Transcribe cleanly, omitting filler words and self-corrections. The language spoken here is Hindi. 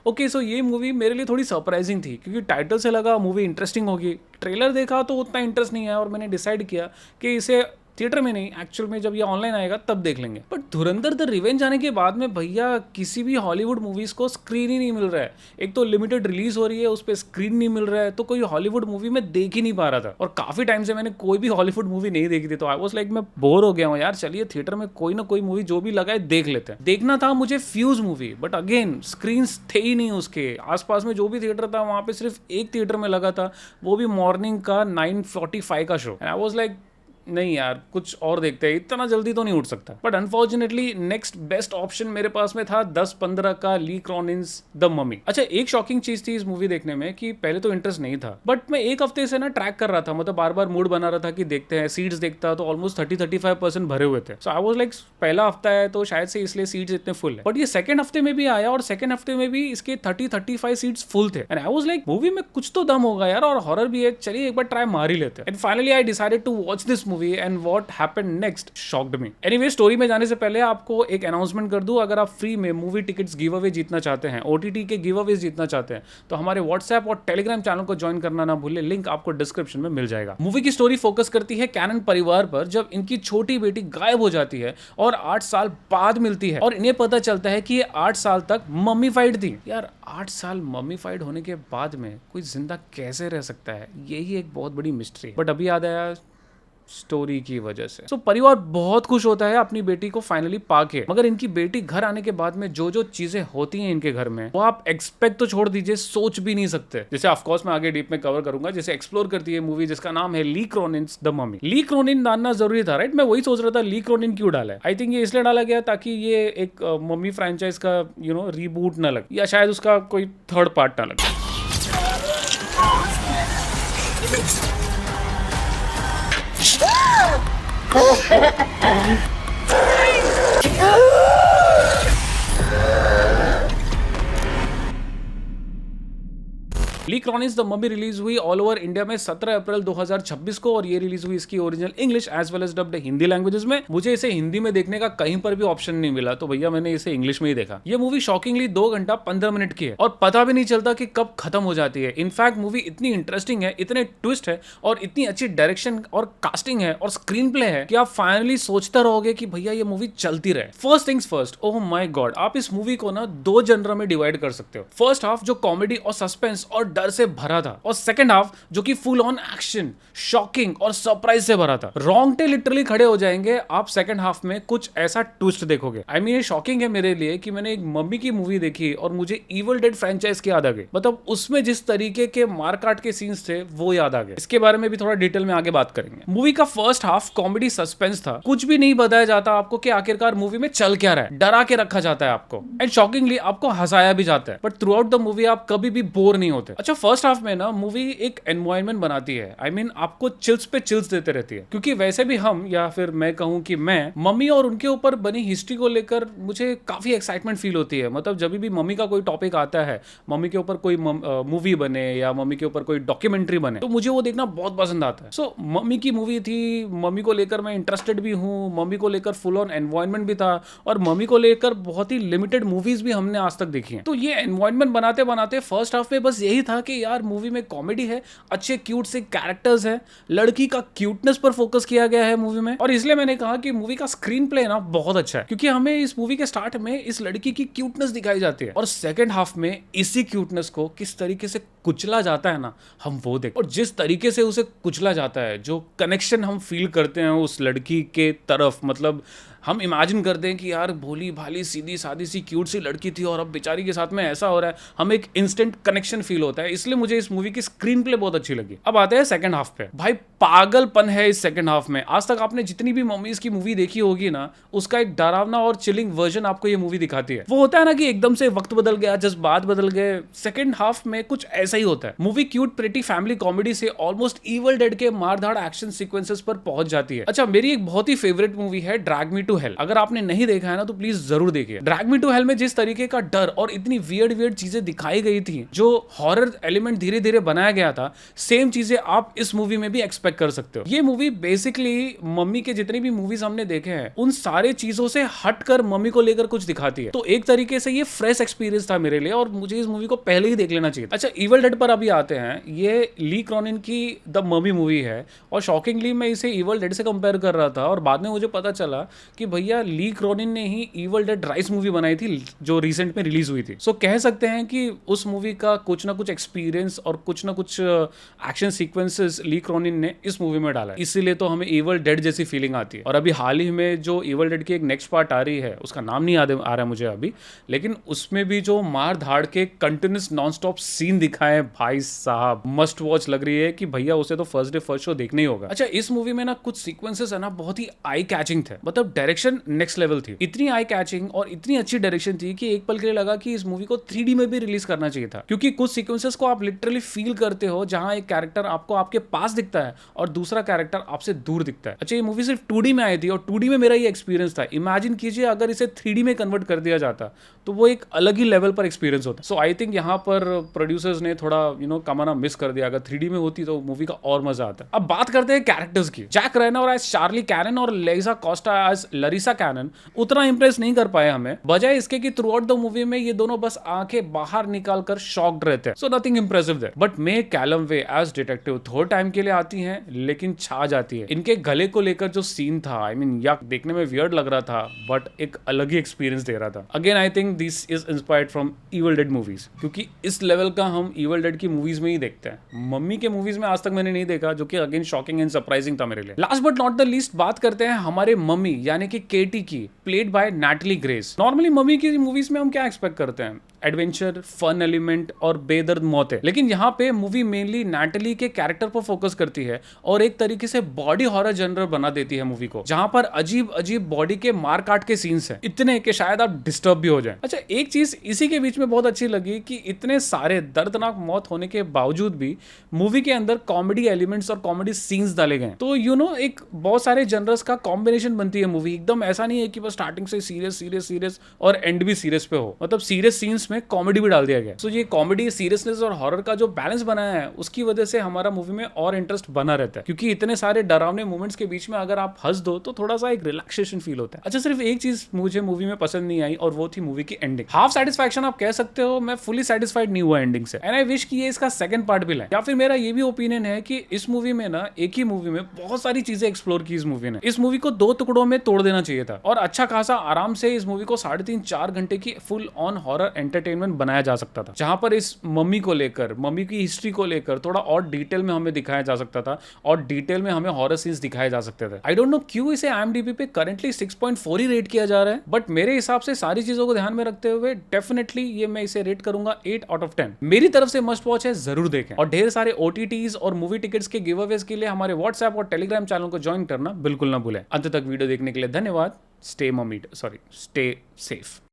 ओके सो ये मूवी मेरे लिए थोड़ी सरप्राइजिंग थी क्योंकि टाइटल से लगा मूवी इंटरेस्टिंग होगी, ट्रेलर देखा तो उतना इंटरेस्ट नहीं आया और मैंने डिसाइड किया कि इसे थिएटर में नहीं, एक्चुअल में जब ये ऑनलाइन आएगा तब देख लेंगे। बट धुरंधर द रिवेंज आने के बाद में भैया किसी भी हॉलीवुड मूवीज को स्क्रीन ही नहीं मिल रहा है। एक तो लिमिटेड रिलीज हो रही है, उस पर स्क्रीन नहीं मिल रहा है, तो कोई हॉलीवुड मूवी में देख ही नहीं पा रहा था। और काफी टाइम से मैंने कोई भी हॉलीवुड मूवी नहीं देखी थी, तो आई वाज लाइक मैं बोर हो गया हूँ यार, चलिए थिएटर में कोई ना कोई मूवी जो भी लगा है देख लेते हैं। देखना था मुझे fuse movie, but again screen थे ही नहीं उसके आसपास में। जो भी थिएटर था वहां पे सिर्फ एक थिएटर में लगा था, वो भी मॉर्निंग का 9:45 का शो। आई वाज लाइक नहीं यार कुछ और देखते हैं, इतना जल्दी तो नहीं उठ सकता। But unfortunately next best option मेरे पास में था 10-15 का ली क्रॉनिन्स द ममी। अच्छा एक शॉकिंग चीज थी इस मूवी देखने में कि पहले तो इंटरेस्ट नहीं था, बट मैं एक हफ्ते से ना ट्रैक कर रहा था, मतलब बार बार मूड बना रहा था कि देखते हैं। सीट्स देखता तो ऑलमोस्ट 30-35% भरे हुए थे। सो आई वाज लाइक पहला हफ्ता है तो शायद से इसलिए सीट्स इतने फुल है। बट ये सेकंड हफ्ते में भी आया और सेकंड हफ्ते में भी इसके 30-35 सीट्स फुल थे। And I was like movie में कुछ तो दम होगा यार, और हॉरर भी है, चलिए एक बार ट्राई मार ही लेते हैं। And finally I decided to watch this movie and what happened next shocked me. Anyway, story में जाने से पहले आपको एक अनाउंसमेंट कर दूं, अगर आप फ्री में मूवी टिकट्स गिव अवे जीतना चाहते हैं, ओटीटी के गिव अवेज जीतना चाहते हैं, तो हमारे व्हाट्सएप और टेलीग्राम चैनल को ज्वाइन करना ना भूलें, लिंक आपको डिस्क्रिप्शन में मिल जाएगा। मूवी की स्टोरी फोकस करती है कैनन परिवार पर, जब इनकी छोटी बेटी गायब हो जाती है और 8 साल बाद मिलती है और इन्हें पता चलता है कि ये 8 साल तक मम्मीफाइड थी। यार 8 साल मम्मीफाइड होने के बाद में कोई जिंदा कैसे रह सकता है, यही एक बहुत बड़ी मिस्ट्री है। बट अभी याद आया स्टोरी की वजह से। सो परिवार बहुत खुश होता है अपनी बेटी को फाइनली पाके, मगर इनकी बेटी घर आने के बाद में जो जो चीजें होती हैं इनके घर में, वो आप एक्सपेक्ट तो छोड़ दीजिए, सोच भी नहीं सकते। जैसे ऑफ कोर्स मैं आगे डीप में कवर करूंगा, जैसे एक्सप्लोर करती है मूवी जिसका नाम है ली क्रोनिन्स द ममी। ली क्रोनिन डालना जरूरी था, राइट? मैं वही सोच रहा था ली क्रोनिन क्यों डाला है। आई थिंक ये इसलिए डाला गया ताकि ये एक मम्मी फ्रेंचाइज का रीबूट ना लगे, या शायद उसका कोई थर्ड पार्ट ना लगे। ली क्रॉनिन्स द ममी रिलीज हुई ऑल ओवर इंडिया में 17 अप्रैल 2026 को, और ये रिलीज हुई इसकी original English as well as dubbed Hindi languages में। मुझे इसे हिंदी में देखने का कहीं पर भी ऑप्शन नहीं मिला, तो भैया मैंने इसे इंग्लिश में ही देखा। ये मूवी शॉकिंगली 2 घंटा 15 मिनट की है और पता भी नहीं चलता कि कब खत्म हो जाती है। इनफैक्ट मूवी इतनी इंटरेस्टिंग है, इतने ट्विस्ट है और इतनी अच्छी डायरेक्शन और कास्टिंग है और स्क्रीन प्ले है कि आप फाइनली सोचते रहोगे कि भैया ये मूवी चलती रहे। First things first, oh my God, आप इस मूवी को ना 2 जनर में डिवाइड कर सकते हो। फर्स्ट हाफ जो कॉमेडी और सस्पेंस और डर से भरा था, और सेकंड हाफ जो कि फुल ऑन एक्शन, शॉकिंग और सरप्राइज से भरा था। रोंगटे लिटरली खड़े हो जाएंगे आप सेकंड हाफ में कुछ ऐसा ट्विस्ट देखोगे। आई मीन ये शॉकिंग है मेरे लिए कि मैंने एक मम्मी की मूवी देखी और मुझे इविल डेड फ्रेंचाइज की याद आ गई। मतलब उसमें जिस तरीके के मारकाट के सीन्स थे वो याद आ गए। इसके बारे में भी थोड़ा डिटेल में आगे बात करेंगे। मूवी का फर्स्ट हाफ कॉमेडी सस्पेंस था, कुछ भी नहीं बताया जाता आपको कि आखिरकार मूवी में चल क्या रहा है, डरा के रखा जाता है आपको, एंड शॉकिंगली आपको हंसाया भी जाता है। But through out the movie आप कभी भी बोर नहीं होते। अच्छा फर्स्ट हाफ में ना मूवी एक एनवायरनमेंट बनाती है, आई मीन आपको चिल्स पे चिल्स देते रहती है, क्योंकि वैसे भी हम, या फिर मैं कहूं कि मैं, मम्मी और उनके ऊपर बनी हिस्ट्री को लेकर मुझे काफी एक्साइटमेंट फील होती है। मतलब जब भी मम्मी का कोई टॉपिक आता है, मम्मी के ऊपर कोई मूवी बने या मम्मी के ऊपर कोई डॉक्यूमेंट्री बने, तो मुझे वो देखना बहुत पसंद आता है। सो मम्मी की मूवी थी, मम्मी को लेकर मैं इंटरेस्टेड भी हूँ, मम्मी को लेकर फुल ऑन एनवायरनमेंट भी था, और मम्मी को लेकर बहुत ही लिमिटेड मूवीज भी हमने आज तक देखी हैं। तो ये एनवायरनमेंट बनाते बनाते फर्स्ट हाफ में बस यही था कि यार मूवी में कॉमेडी है, अच्छे क्यूट से कैरेक्टर्स हैं, लड़की का क्यूटनेस पर फोकस किया गया है मूवी में, और इसलिए मैंने कहा कि मूवी का स्क्रीन प्ले ना बहुत अच्छा है, क्योंकि हमें इस मूवी के स्टार्ट में इस लड़की की क्यूटनेस दिखाई जाती है और सेकंड हाफ में इसी क्यूटनेस को किस तरीके से कुचला जाता है ना, हम वो देख, और जिस तरीके से उसे कुचला जाता है, जो कनेक्शन हम फील करते हैं उस लड़की के तरफ, मतलब हम इमेजिन करते हैं कि यार भोली भाली सीधी सादी सी क्यूट सी लड़की थी और अब बेचारी के साथ में ऐसा हो रहा है, हमें एक इंस्टेंट कनेक्शन फील होता है। इसलिए मुझे इस मूवी की स्क्रीन प्ले बहुत अच्छी लगी। अब आते हैं सेकंड हाफ पे। भाई पागलपन है इस सेकंड हाफ में। आज तक आपने जितनी भी मम्मीज की मूवी देखी होगी ना, उसका एक डरावना और चिलिंग वर्जन आपको ये मूवी दिखाती है। वो होता है ना कि एकदम से वक्त बदल गया, जज्बात बदल गए, सेकंड हाफ में कुछ ऐसा ही होता है। Movie cute pretty family comedy से ऑलमोस्ट इविल डेड के मारधाड़ एक्शन सीक्वेंसेस पर पहुंच जाती है। अच्छा मेरी एक बहुत ही फेवरेट मूवी है ड्रैग मी टू हेल, अगर आपने नहीं देखा है ना तो प्लीज जरूर देखिए। ड्रैग मी टू हेल में जिस तरीके का डर और इतनी वियर्ड चीजें दिखाई गई थी, जो हॉरर एलिमेंट धीरे धीरे बनाया गया था, सेम चीजें आप इस मूवी में भी एक्सपेक्ट कर सकते हो। ये मूवी बेसिकली मम्मी के जितनी भी मूवीज हमने देखे हैं उन सारे चीजों से हटकर मम्मी को लेकर कुछ दिखाती है। तो एक तरीके से ये फ्रेश एक्सपीरियंस था मेरे लिए और मुझे इस मूवी को पहले ही देख लेना चाहिए। अच्छा, इविल डेड पर अभी आते हैं। ये ली क्रॉनिन की द मम्मी मूवी है और शॉकिंगली मैं इसे इविल डेड से कंपेयर कर रहा था और बाद में मुझे पता चला कि भैया ली क्रॉनिन ने ही इविल डेड राइस मूवी बनाई थी जो रिसेंट में रिलीज हुई थी। सो कह सकते हैं कि उस मूवी का कुछ ना कुछ एक्सपीरियंस और कुछ ना कुछ एक्शन सीक्वेंसेस ली क्रॉनिन ने इस मूवी में डाला है, इसीलिए तो हमें इविल डेड जैसी फीलिंग आती है। और अभी हाल ही में जो इविल डेड की एक नेक्स्ट पार्ट आ रही है, उसका नाम नहीं याद आ रहा है मुझे अभी, लेकिन उसमें भी जो मार धाड़ के कंटिन्यूस नॉन स्टॉप सीन दिखाए, भाई साहब मस्ट वॉच लग रही है कि भैया उसे तो फर्स्ट डे फर्स्ट शो देखना ही होगा। अच्छा, इस मूवी में ना कुछ सीक्वेंसेस है ना बहुत ही आई कैचिंग थे, मतलब डायरेक्शन नेक्स्ट लेवल थी। इतनी आई कैचिंग और इतनी अच्छी डायरेक्शन थी कि एक पल के लिए लगा कि इस मूवी को 3D में भी रिलीज करना चाहिए था, क्योंकि कुछ सीक्वेंसेस को आप लिटरली फील करते हो जहां एक कैरेक्टर आपको आपके पास दिखता है और दूसरा कैरेक्टर आपसे दूर दिखता है। अच्छा, ये मूवी सिर्फ 2D में आई थी और 2D में मेरा ये एक्सपीरियंस था। इमेजिन कीजिए अगर इसे 3D में कन्वर्ट कर दिया जाता तो वो एक अलग ही लेवल पर एक्सपीरियंस होता। सो आई थिंक यहाँ पर प्रोड्यूसर्स ने थोड़ा कमाना मिस कर दिया। अगर 3D में होती तो मूवी का और मजा आता। अब बात करते हैं कैरेक्टर्स की। जैक रेनर एज चार्ली कैनन और लेइसा कोस्टा एज लरिसा कैनन उतना इंप्रेस नहीं कर पाए हमें, बजाय इसके कि थ्रू आउट द मूवी में ये दोनों बस आंखें बाहर निकाल कर शॉक्ड रहते हैं। So nothing impressive there. But Mae Calamawy as detective थोड़े टाइम के लिए आती हैं लेकिन छा जाती है। इनके गले को लेकर जो सीन था, आई मीन यक, देखने में वियर्ड लग रहा था बट एक अलग ही एक्सपीरियंस दे रहा था। Again I think this is inspired from evil dead movies, क्योंकि इस लेवल का हम इविल डेड की मूवीज में ही देखते हैं। मम्मी के मूवीज में आज तक मैंने नहीं देखा, जो कि अगेन शॉकिंग एंड सरप्राइजिंग था मेरे लिए। Last but not the least बात करते हैं हमारे मम्मी यानी कि केटी की, played by Natalie grace. Normally mummy की मूवीज में हम क्या एक्सपेक्ट करते हैं? एडवेंचर, फन एलिमेंट और बेदर्द मौतें। लेकिन यहाँ पे मूवी मेनली नैटली के कैरेक्टर पर फोकस करती है और एक तरीके से बॉडी हॉरर जनरल बना देती है मूवी को, जहां पर अजीब अजीब बॉडी के मार काट के सीन्स हैं, इतने कि शायद आप डिस्टर्ब भी हो जाएं। अच्छा, एक चीज इसी के बीच में बहुत अच्छी लगी कि इतने सारे दर्दनाक मौत होने के बावजूद भी मूवी के अंदर कॉमेडी एलिमेंट्स और कॉमेडी सीन्स डाले गए। तो एक बहुत सारे जनरल्स का कॉम्बिनेशन बनती है मूवी। एकदम ऐसा नहीं है कि बस स्टार्टिंग से सीरियस सीरियस सीरियस और एंड भी सीरियस पे हो, मतलब सीरियस सीन्स में कॉमेडी भी डाल दिया गया। सो ये कॉमेडी, सीरियसनेस और हॉरर का जो बैलेंस बनाया है उसकी वजह से हमारा मूवी में और इंटरेस्ट बना रहता है, क्योंकि इतने सारे डरावने मोमेंट्स के बीच में अगर आप हंस दो तो थोड़ा सा एक रिलैक्सेशन फील होता है। अच्छा, सिर्फ एक चीज मुझे मूवी में पसंद नहीं आई और वो थी मूवी की एंडिंग। हाफ सेटिस्फैक्शन आप कह सकते हो, मैं फुली सेटिस्फाइड नहीं हुआ एंडिंग से, एंड आई विश कि ये इसका सेकंड पार्ट भी लाए। या फिर मेरा ये भी ओपिनियन है कि इस मूवी में ना, एक ही मूवी में बहुत सारी चीजें एक्सप्लोर की इस मूवी ने। इस मूवी को 2 टुकड़ों में तोड़ देना चाहिए था और अच्छा खासा आराम से इस मूवी को 3.5-4 घंटे की फुल ऑन हॉरर एंटरटेनमेंट बनाया जा सकता था, जहां पर इस मम्मी को लेकर, मम्मी की हिस्ट्री को लेकर थोड़ा और डिटेल में हमें दिखाया जा सकता था और डिटेल में हमें हॉरर सीन्स दिखाए जा सकते थे। आई डोंट नो क्यों इसे IMDb पे करंटली 6.4 ही रेट किया जा रहा है, बट मेरे हिसाब से सारी चीजों को ध्यान में रखते हुए डेफिनेटली ये मैं इसे रेट करूंगा 8 आउट ऑफ 10। मेरी तरफ से मस्ट वॉच है, जरूर देखें। और ढेर सारे OTTs और मूवी टिकट्स के गिव अवेज के लिए हमारे व्हाट्सएप और टेलीग्राम चैनल को ज्वाइन करना बिल्कुल ना भूलें। अंत तक वीडियो देखने के लिए धन्यवाद। Stay safe.